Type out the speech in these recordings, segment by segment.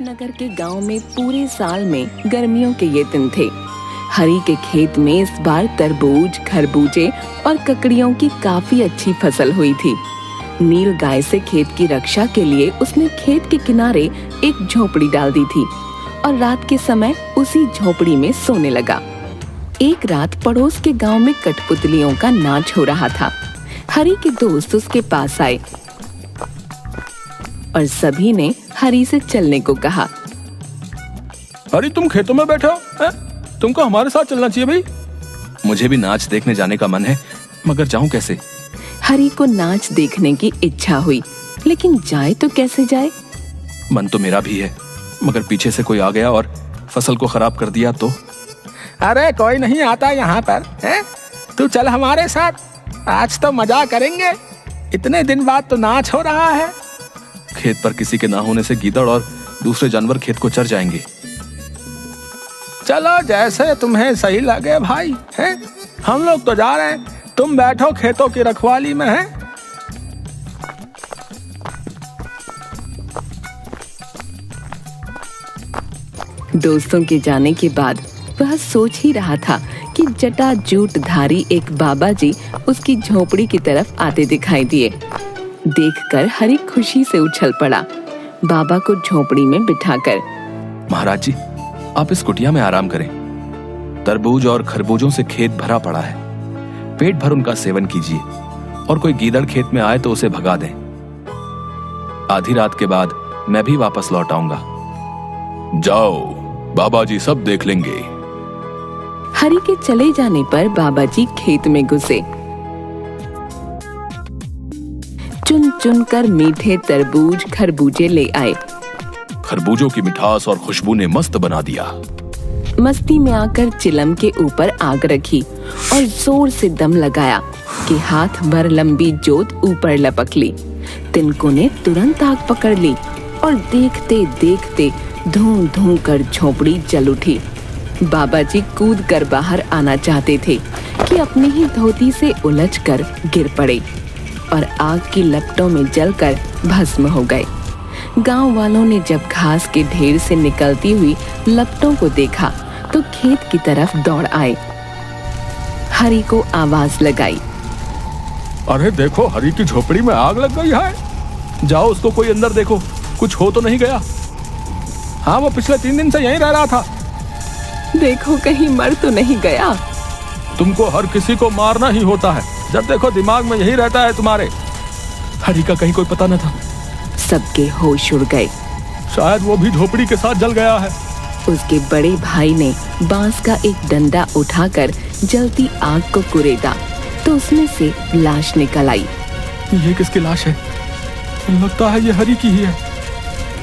नगर के गांव में पूरे साल में गर्मियों के ये दिन थे। हरी के खेत में इस बार तरबूज, खरबूजे और ककड़ियों की काफी अच्छी फसल हुई थी। नील गाय से खेत की रक्षा के लिए उसने खेत के किनारे एक झोपड़ी डाल दी थी और रात के समय उसी झोपड़ी में सोने लगा। एक रात पड़ोस के गांव में कठपुतलियों का नाच हो रहा था। हरी के दोस्त उसके पास आए और सभी ने हरी से चलने को कहा। हरी, तुम खेतों में बैठे हो? तुमको हमारे साथ चलना चाहिए भाई। मुझे भी नाच देखने जाने का मन है, मगर जाऊं कैसे? हरी को नाच देखने की इच्छा हुई, लेकिन जाए तो कैसे जाए? मन तो मेरा भी है, मगर पीछे से कोई आ गया और फसल को खराब कर दिया तो? अरे कोई नहीं आता यहाँ पर है? तू चल हमारे साथ, आज तो मजा करेंगे। इतने दिन बाद तो नाच हो रहा है। खेत पर किसी के ना होने से गीदड़ और दूसरे जानवर खेत को चर जाएंगे। चलो जैसे तुम्हें सही लगे भाई, है? हम लोग तो जा रहे हैं, तुम बैठो खेतों की रखवाली में। है दोस्तों के जाने के बाद वह सोच ही रहा था कि जटाजूटधारी एक बाबा जी उसकी झोपड़ी की तरफ आते दिखाई दिए। देखकर हरी खुशी से उछल पड़ा, बाबा को झोपड़ी में बिठाकर। महाराज जी, आप इस कुटिया में आराम करें। तरबूज और खरबूजों से खेत भरा पड़ा है, पेट भर उनका सेवन कीजिए और कोई गीदड़ खेत में आए तो उसे भगा दें। आधी रात के बाद मैं भी वापस लौट आऊंगा। जाओ, बाबा जी सब देख लेंगे। हरी के चले जाने पर बाबा जी खेत में घुसे। चुन चुन कर मीठे तरबूज, खरबूजे ले आए। खरबूजों की मिठास और खुशबू ने मस्त बना दिया। मस्ती में आकर चिलम के ऊपर आग रखी और जोर से दम लगाया कि हाथ भर लंबी जोत ऊपर लपक ली। तिनकों ने तुरंत आग पकड़ ली और देखते देखते धूं धूं कर झोपड़ी जल उठी। बाबा जी कूद कर बाहर आना चाहते थे कि अपनी ही धोती से उलझकर गिर पड़े और आग की लपटों में जलकर भस्म हो गए। गांव वालों ने जब घास के ढेर से निकलती हुई लपटों को देखा तो खेत की तरफ दौड़ आए। हरी को आवाज लगाई। अरे देखो, हरी की झोपड़ी में आग लग गई है। जाओ उसको कोई अंदर देखो, कुछ हो तो नहीं गया। हाँ, वो पिछले 3 दिन से यहीं रह रहा था। देखो कहीं मर तो नहीं गया। तुमको हर किसी को मारना ही होता है, जब देखो दिमाग में यही रहता है तुम्हारे। हरी का कहीं कोई पता न था। सबके होश उड़ गए। शायद वो भी झोपड़ी के साथ जल गया है। उसके बड़े भाई ने बांस का एक डंडा उठाकर जलती आग को कुरेदा तो उसमें से लाश निकल आई। ये किसकी लाश है? लगता है ये हरी की ही है।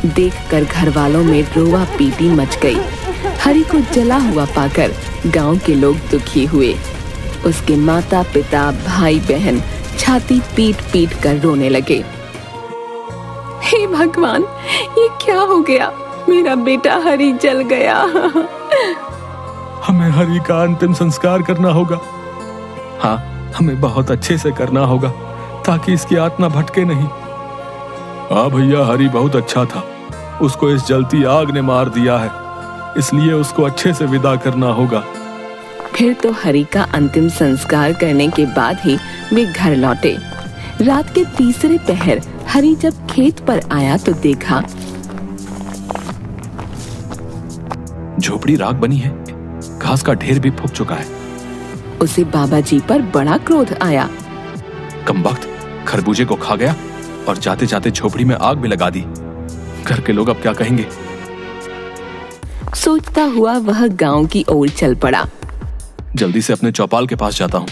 देखकर घर वालों में रोवा पीटी मच गई। हरी को जला हुआ पाकर गांव के लोग दुखी हुए। उसके माता पिता, भाई बहन छाती पीट पीट कर रोने लगे। हे भगवान, ये क्या हो गया? मेरा बेटा हरी जल गया। हमें हरी का अंतिम संस्कार करना होगा। हाँ, हमें बहुत अच्छे से करना होगा ताकि इसकी आत्मा भटके नहीं। हाँ भैया, हरी बहुत अच्छा था। उसको इस जलती आग ने मार दिया है, इसलिए उसको अच्छे से विदा करना होगा। फिर तो हरी का अंतिम संस्कार करने के बाद ही वे घर लौटे। रात के तीसरे पहर हरी जब खेत पर आया तो देखा झोपड़ी राख बनी है, घास का ढेर भी फूक चुका है। उसे बाबा जी पर बड़ा क्रोध आया। कमबख्त खरबूजे को खा गया और जाते जाते झोपड़ी में आग भी लगा दी। घर के लोग अब क्या कहेंगे? सोचता हुआ वह गांव की ओर चल पड़ा। जल्दी से अपने चौपाल के पास जाता हूँ।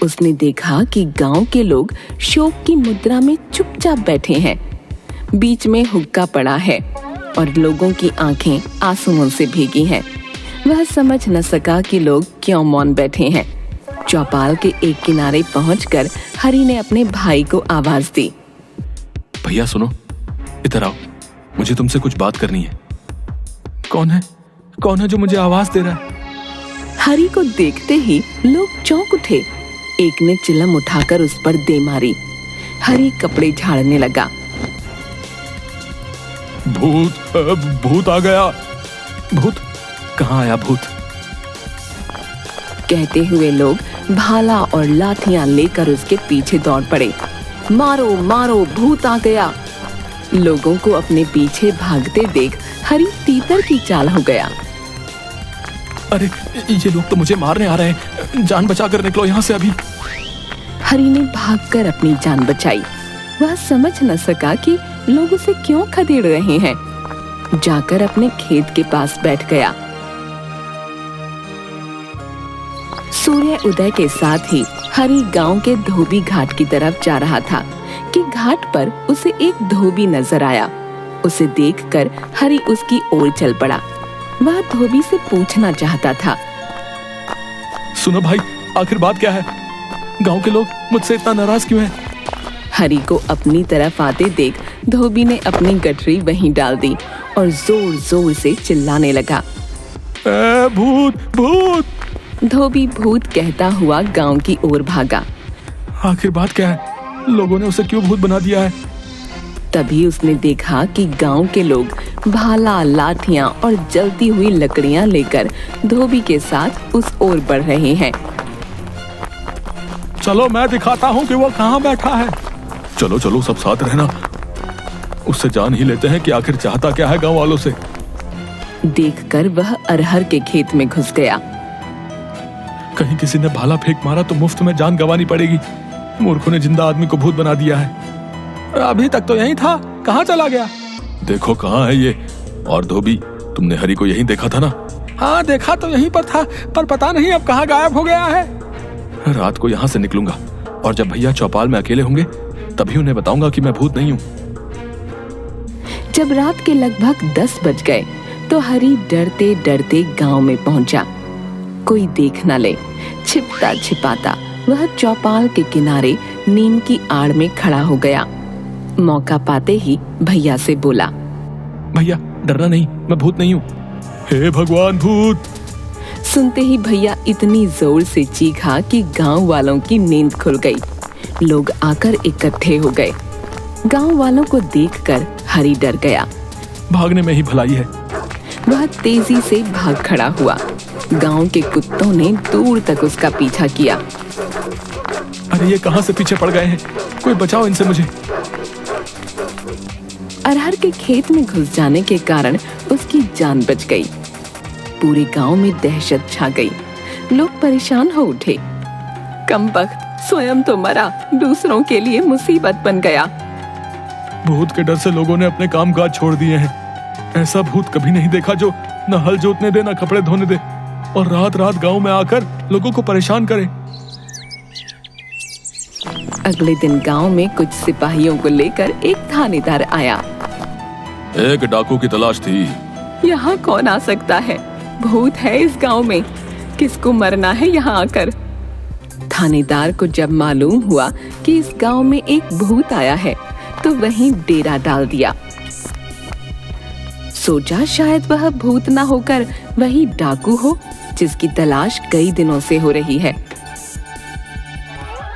उसने देखा कि गांव के लोग शोक की मुद्रा में चुपचाप बैठे हैं। बीच में हुक्का पड़ा है और लोगों की आंखें आंसुओं से भीगी हैं। वह समझ न सका कि लोग क्यों मौन बैठे हैं। चौपाल के एक किनारे पहुंचकर हरी ने अपने भाई को आवाज दी। भैया सुनो, इधर आओ, मुझे तुमसे कुछ बात करनी है। कौन है? कौन है जो मुझे आवाज दे रहा है? हरी को देखते ही लोग चौंक उठे। एक ने चिलम उठाकर उस पर दे मारी। हरी कपड़े झाड़ने लगा। भूत आ गया। भूत? कहाँ आया भूत? कहते हुए लोग भाला और लाठियां लेकर उसके पीछे दौड़ पड़े। मारो मारो, भूत आ गया। लोगों को अपने पीछे भागते देख हरी तीतर की चाल हो गया। अरे ये लोग तो मुझे मारने आ रहे हैं, जान बचाकर निकलो यहाँ से अभी। हरी ने भागकर अपनी जान बचाई। वह समझ न सका कि लोग उसे क्यों खदेड़ रहे हैं। जाकर अपने खेत के पास बैठ गया। सूर्य उदय के साथ ही हरी गांव के धोबी घाट की तरफ जा रहा था कि घाट पर उसे एक धोबी नजर आया। उसे देखकर हरी उसकी ओर चल पड़ा। वह धोबी से पूछना चाहता था। सुनो भाई, आखिर बात क्या है? गांव के लोग मुझसे इतना नाराज क्यों हैं? हरी को अपनी तरफ आते देख धोबी ने अपनी गठरी वहीं डाल दी और जोर जोर से चिल्लाने लगा। भूत भूत! धोबी भूत कहता हुआ गांव की ओर भागा। आखिर बात क्या है? लोगों ने उसे क्यों भूत बना दिया है? तभी उसने देखा कि गांव के लोग भाला, लाठियां और जलती हुई लकड़ियां लेकर धोबी के साथ उस ओर बढ़ रहे हैं। चलो मैं दिखाता हूँ कि वो कहाँ बैठा है। चलो चलो, सब साथ रहना। उससे जान ही लेते हैं कि आखिर चाहता क्या है गांव वालों से। देखकर वह अरहर के खेत में घुस गया। कहीं किसी ने भाला फेंक मारा तो मुफ्त में जान गंवानी पड़ेगी। मूर्खों ने जिंदा आदमी को भूत बना दिया है। अभी तक तो यहीं था, कहाँ चला गया? देखो कहाँ है ये। और धोबी, तुमने हरी को यहीं देखा था ना? हाँ देखा तो यहीं पर था, पर पता नहीं अब कहाँ गायब हो गया है। रात को यहाँ से निकलूंगा और जब भैया चौपाल में अकेले होंगे तभी उन्हें बताऊंगा कि मैं भूत नहीं हूँ। जब रात के लगभग 10 बज गए तो हरी डरते डरते गांव में पहुंचा। कोई देख न ले, छिपता छिपाता वह चौपाल के किनारे नीम की आड़ में खड़ा हो गया। मौका पाते ही भैया से बोला। भैया डरना नहीं, मैं भूत नहीं हूँ। हे भगवान, भूत! सुनते ही भैया इतनी जोर से चीखा कि गांव वालों की नींद खुल गई। लोग आकर इकट्ठे हो गए। गांव वालों को देखकर हरी डर गया। भागने में ही भलाई है। वह तेजी से भाग खड़ा हुआ। गांव के कुत्तों ने दूर तक उसका पीछा किया। अरे ये कहां से पीछे पड़ गए हैं? कोई बचाओ इनसे मुझे। अरहर के खेत में घुस जाने के कारण उसकी जान बच गई। पूरे गांव में दहशत छा गई। लोग परेशान हो उठे। कमबख्त, स्वयं तो मरा, दूसरों के लिए मुसीबत बन गया। भूत के डर से लोगों ने अपने कामकाज छोड़ दिए हैं। ऐसा भूत कभी नहीं देखा जो न हल जोतने दे, न कपड़े धोने दे और रात रात गांव में आकर लोगों को परेशान करे। अगले दिन गांव में कुछ सिपाहियों को लेकर एक थानेदार आया। एक डाकू की तलाश थी। यहाँ कौन आ सकता है? भूत है इस गांव में, किसको मरना है यहाँ आकर। थानेदार को जब मालूम हुआ कि इस गांव में एक भूत आया है तो वहीं डेरा डाल दिया। सोचा शायद वह भूत ना होकर वही डाकू हो जिसकी तलाश कई दिनों से हो रही है।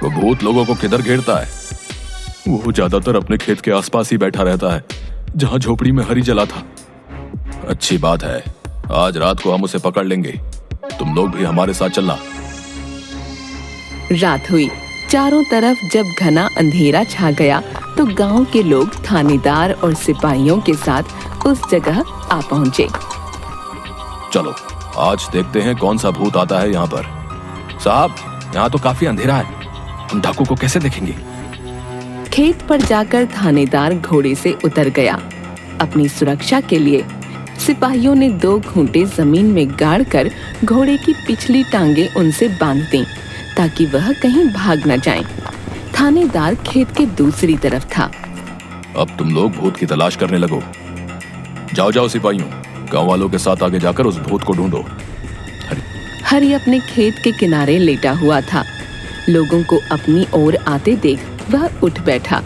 वो भूत लोगों को किधर घेरता है? वो ज्यादातर अपने खेत के आसपास ही बैठा रहता है, जहां झोपड़ी में हरी जला था। अच्छी बात है, आज रात को हम उसे पकड़ लेंगे। तुम लोग भी हमारे साथ चलना। रात हुई। चारों तरफ जब घना अंधेरा छा गया तो गांव के लोग थानेदार और सिपाहियों के साथ उस जगह आ पहुंचे। चलो आज देखते हैं कौन सा भूत आता है यहाँ पर। साहब, यहाँ तो काफी अंधेरा है, हम डाकू को कैसे देखेंगे? खेत पर जाकर थानेदार घोड़े से उतर गया। अपनी सुरक्षा के लिए सिपाहियों ने 2 खूंटे जमीन में गाड़कर घोड़े की पिछली टांगे उनसे बांध दी ताकि वह कहीं भाग न जाएं। थानेदार खेत के दूसरी तरफ था। अब तुम लोग भूत की तलाश करने लगो। जाओ जाओ सिपाहियों, गांव वालों के साथ आगे जाकर उस भूत को ढूंढो। हरी अपने खेत के किनारे लेटा हुआ था। लोगों को अपनी ओर आते देख वह उठ बैठा।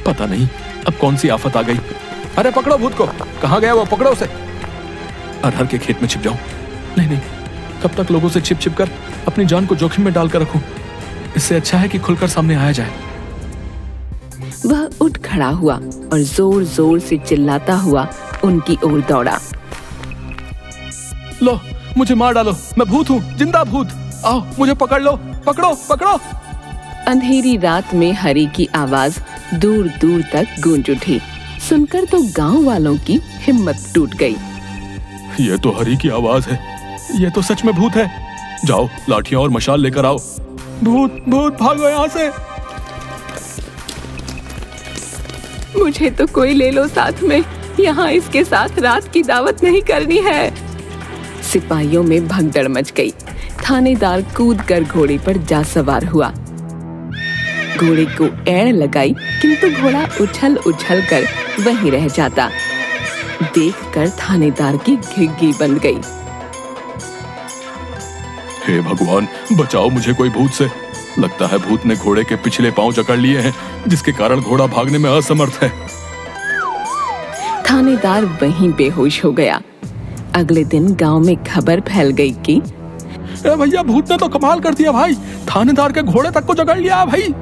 पता नहीं अब कौन सी आफत आ गई। अरे पकड़ो भूत को, कहाँ गया वो? पकड़ो उसे। अरहर के खेत में छिप जाओ। नहीं नहीं, कब तक लोगों से छिप छिप कर अपनी जान को जोखिम में डालकर रखूं? इससे अच्छा है कि खुलकर सामने आया जाए। वह उठ खड़ा हुआ और जोर जोर से चिल्लाता हुआ उनकी ओर दौड़ा। लो, मुझे मार डालो, मैं भूत हूँ, जिंदा भूत। आओ, मुझे पकड़ लो, पकड़ो पकड़ो। अंधेरी रात में हरि की आवाज दूर दूर तक गूंज उठी। सुनकर तो गांव वालों की हिम्मत टूट गई। ये तो हरि की आवाज है, ये तो सच में भूत है। जाओ, लाठियां और मशाल लेकर आओ। भूत भूत, भागो यहाँ से। मुझे तो कोई ले लो साथ में, यहाँ इसके साथ रात की दावत नहीं करनी है। सिपाहियों में भगदड़ मच गई। थानेदार कूदकर घोड़े पर जा सवार हुआ। घोड़े को एड़ लगाई, किंतु घोड़ा उछल उछल कर वहीं रह जाता। देखकर थानेदार की घिघी बंद गई। हे भगवान, बचाओ मुझे कोई भूत से। लगता है भूत ने घोड़े के पिछले पांव जकड़ लिए हैं, जिसके कारण घोड़ा भागने में असमर्थ है। थानेदार वहीं बेहोश हो गया। अगले दिन गांव में खबर फैल गई कि भैया, भूत ने तो कमाल कर दिया भाई, थानेदार के घोड़े तक को जकड़ लिया भाई।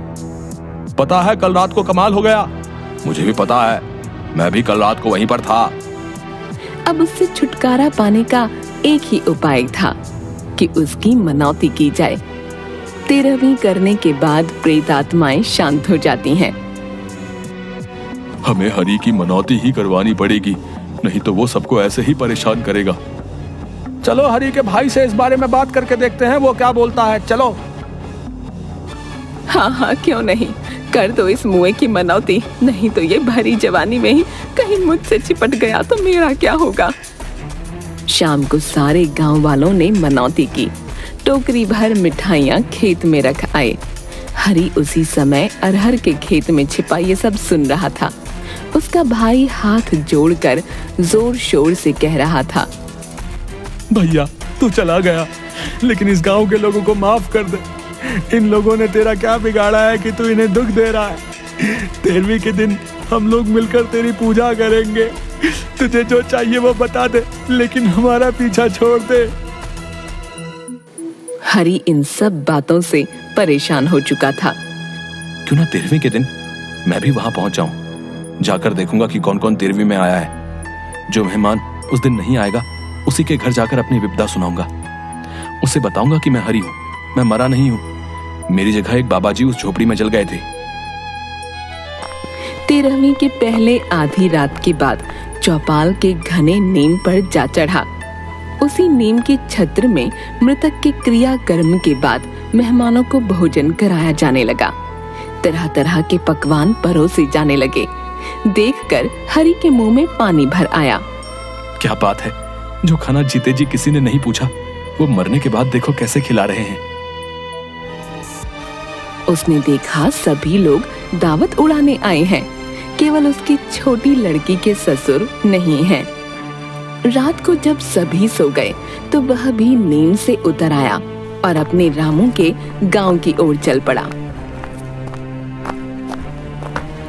पता है, कल रात को कमाल हो गया। मुझे भी पता है, मैं भी कल रात को वहीं पर था। अब उससे छुटकारा पाने का एक ही उपाय था कि उसकी मनौती की जाए। 13वीं करने के बाद प्रेत आत्माएं शांत हो जाती हैं। हमें हरि की मनौती ही करवानी पड़ेगी, नहीं तो वो सबको ऐसे ही परेशान करेगा। चलो हरि के भाई से इस बारे में बात करके देखते हैं वो क्या बोलता है। चलो। हाँ हाँ, क्यों नहीं, कर दो इस मुए की मनौती, नहीं तो ये भरी जवानी में ही कहीं मुझसे चिपट गया तो मेरा क्या होगा। शाम को सारे गांव वालों ने मनौती की। टोकरी भर मिठाइयाँ खेत में रख आए। हरि उसी समय अरहर के खेत में छिपा ये सब सुन रहा था। उसका भाई हाथ जोड़कर जोर शोर से कह रहा था, भैया तू चला गया, लेकिन इस गांव के लोगों को माफ कर दे। इन लोगों ने तेरा क्या बिगाड़ा है कि तू इन्हें दुख दे रहा है। 13वीं के दिन हम लोग मिलकर तेरी पूजा करेंगे। तुझे जो चाहिए वो बता दे, लेकिन हमारा पीछा छोड़ दे। हरि इन सब बातों से परेशान हो चुका था। क्यों ना 13वीं के दिन मैं भी वहां पहुंच जाऊं। जाकर देखूंगा कि कौन कौन 13वीं में आया है। जो मेहमान उस दिन नहीं आएगा, उसी के घर जाकर अपनी विपदा सुनाऊंगा। उसे बताऊंगा कि मैं हरि हूं, मैं मरा नहीं हूं। मेरी जगह एक बाबा जी उस झोपड़ी में जल गए थे। 13वीं के पहले आधी रात के बाद चौपाल के घने नीम पर जा चढ़ा। उसी नीम के छत्र में मृतक के क्रियाकर्म के बाद मेहमानों को भोजन कराया जाने लगा। तरह तरह के पकवान परोसे जाने लगे। देखकर हरि के मुंह में पानी भर आया। क्या बात है, जो खाना जीते जी किसी ने नहीं पूछा, वो मरने के बाद देखो कैसे खिला रहे हैं। उसने देखा सभी लोग दावत उड़ाने आए हैं, केवल उसकी छोटी लड़की के ससुर नहीं हैं। रात को जब सभी सो गए तो वह भी नींद से उतर आया और अपने रामू के गांव की ओर चल पड़ा।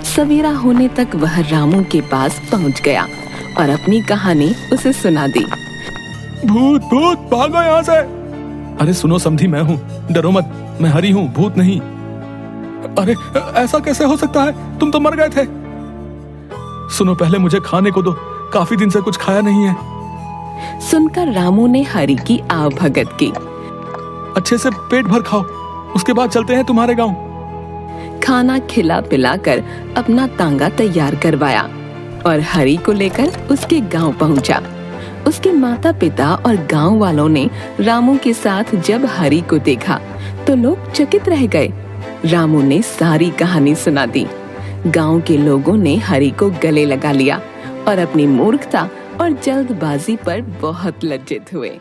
सवेरा होने तक वह रामू के पास पहुंच गया और अपनी कहानी उसे सुना दी। भूत भूत, भागो यहाँ से। अरे सुनो समधी, मैं हूँ, डरो मत, मैं हरि हूँ, भूत नहीं। अरे ऐसा कैसे हो सकता है, तुम तो मर गए थे। सुनो, पहले मुझे खाने को दो, काफी दिन से कुछ खाया नहीं है। सुनकर रामू ने हरि की आव भगत की। अच्छे से पेट भर खाओ, उसके बाद चलते हैं तुम्हारे गांव। खाना खिला पिलाकर अपना तांगा तैयार करवाया और हरि को लेकर उसके गांव पहुंचा। उसके माता पिता और गांव वालों ने रामू के साथ जब हरि को देखा तो लोग चकित रह गए। रामू ने सारी कहानी सुना दी। गांव के लोगों ने हरि को गले लगा लिया और अपनी मूर्खता और जल्दबाजी पर बहुत लज्जित हुए।